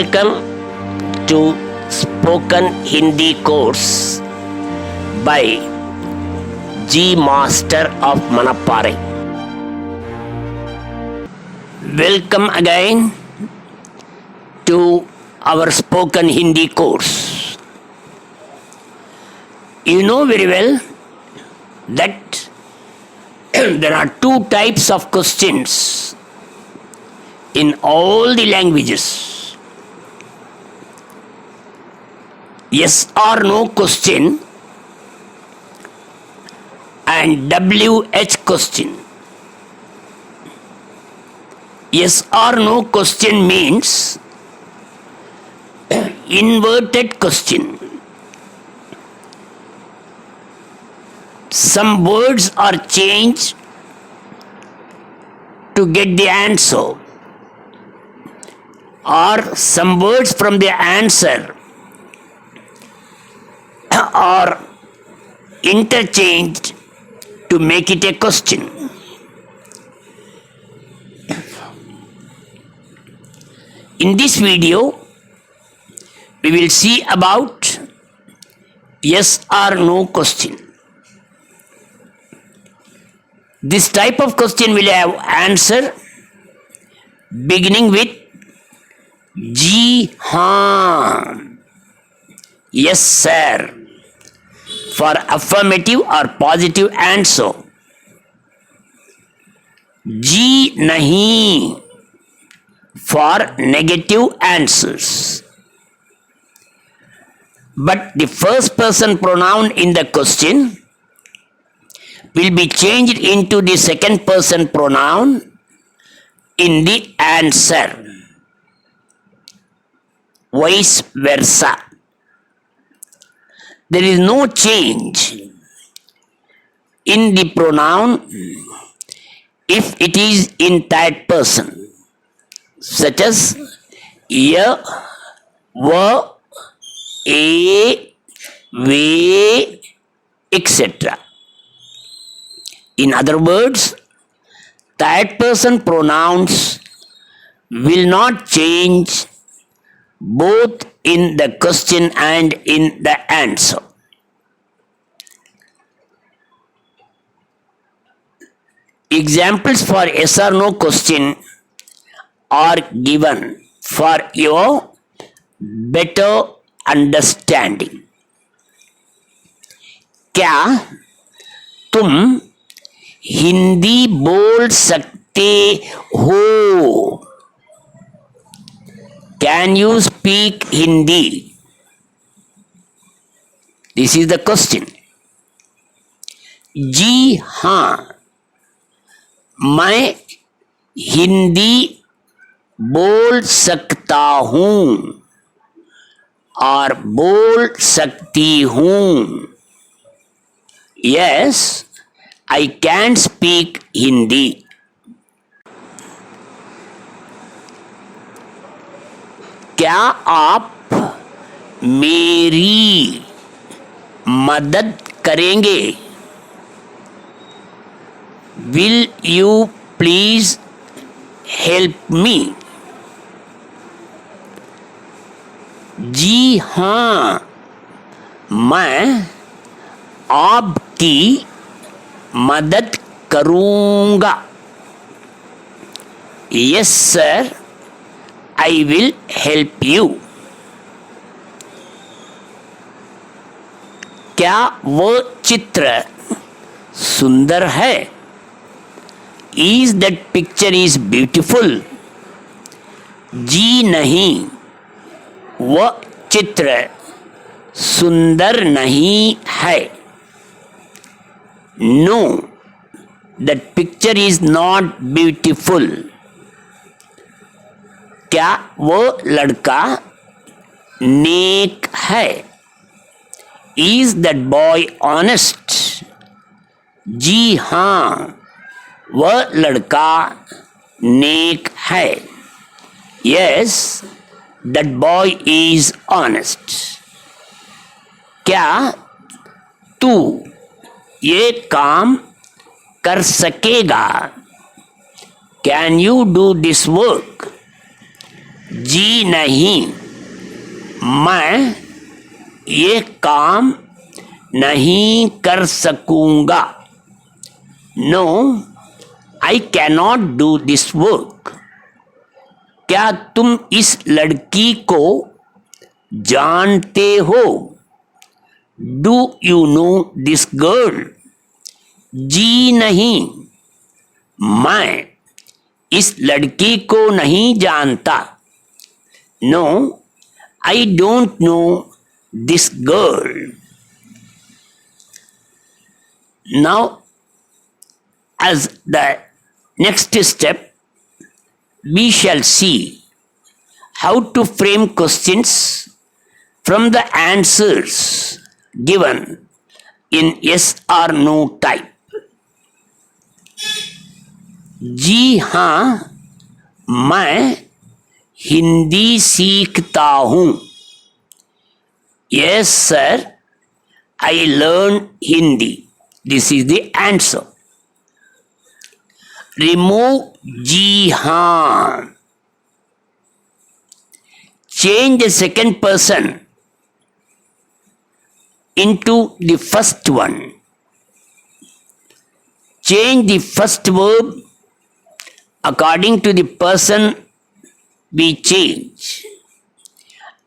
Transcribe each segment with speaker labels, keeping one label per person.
Speaker 1: Welcome to Spoken Hindi course by G Master of Manappare. Welcome again to our Spoken Hindi course. You know very well that there are two types of questions in all the languages. Yes or no question and WH question. Yes or no question means inverted question. Some words are changed to get the answer, or some words from the answer are interchanged to make it a question. In this video, we will see about yes or no question. This type of question will have answer beginning with Ji haan, yes sir, for affirmative or positive answer. Ji nahi for negative answers. But the first person pronoun in the question will be changed into the second person pronoun in the answer. Vice versa. There is no change in the pronoun if it is in third person, such as ya, va, a, we, etc. In other words, third person pronouns will not change both in the question and in the answer. Examples for yes or no question are given for your better understanding. क्या तुम हिंदी बोल सकते हो? Can you speak Hindi? This is the question. जी हाँ, मैं हिंदी बोल सकता हूँ और बोल सकती हूँ. Yes, I can speak Hindi. क्या आप मेरी मदद करेंगे? Will you please help me? जी हाँ, मैं आपकी मदद करूँगा. Yes sir, I will help you. क्या वो चित्र सुंदर है? Is that picture is beautiful? जी नहीं, वह चित्र सुंदर नहीं है. No, that picture is not beautiful. क्या वो लड़का नेक है? Is that boy honest? जी हाँ, वह लड़का नेक है. Yes, that boy is honest. क्या तू ये काम कर सकेगा? Can you do this work? जी नहीं, मैं ये काम नहीं कर सकूंगा. No, I cannot do this work. क्या तुम इस लड़की को जानते हो? Do you know this girl? जी नहीं, मैं इस लड़की को नहीं जानता. No, I don't know this girl. Now as the next step, we shall see how to frame questions from the answers given in yes or no type. जी हाँ, मैं हिंदी सीखता हूँ. Yes sir, I learn Hindi. This is the answer. Remove जी हाँ. Change the second person into the first one. Change the first verb according to the person we change.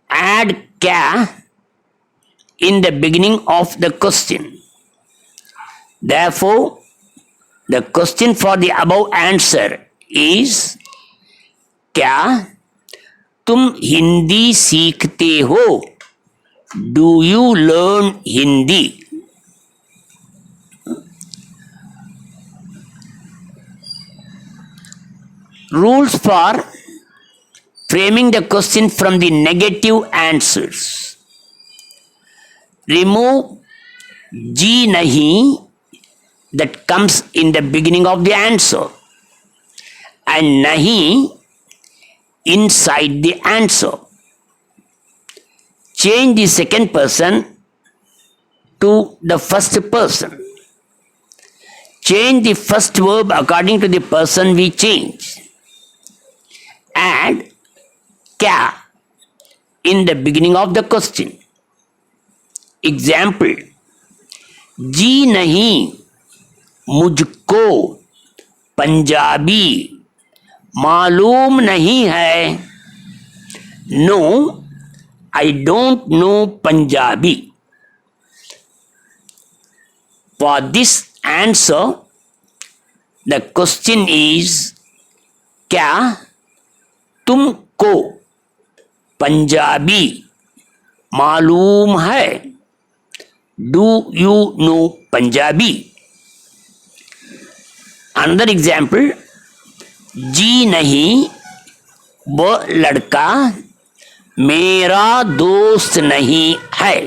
Speaker 1: Add क्या in the beginning of the question. Therefore, the question for the above answer is क्या तुम हिंदी सीखते हो? Do you learn Hindi? Rules for framing the question from the negative answers. Remove जी नहीं that comes in the beginning of the answer and nahi inside the answer. Change the second person to the first person. Change the first verb according to the person we change. Add kya in the beginning of the question. Example, जी नहीं मुझको पंजाबी मालूम नहीं है. No, I don't know Punjabi. For this answer the question is क्या तुमको पंजाबी मालूम है? Do you know Punjabi? Another example, जी नहीं वो लड़का मेरा दोस्त नहीं है.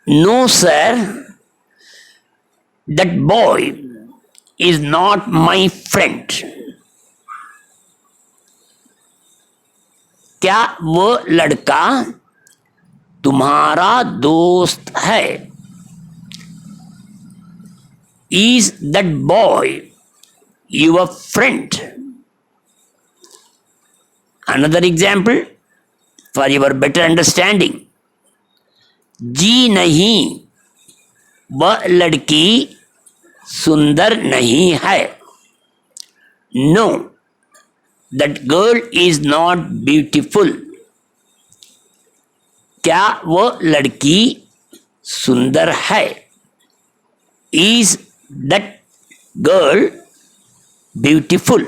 Speaker 1: No sir, that boy is not my friend. क्या वो लड़का तुम्हारा दोस्त है? Is that boy your friend? Another example for your better understanding. जी नहीं वह लड़की सुंदर नहीं है. No, that girl is not beautiful. क्या वह लड़की सुंदर है? Is that girl beautiful?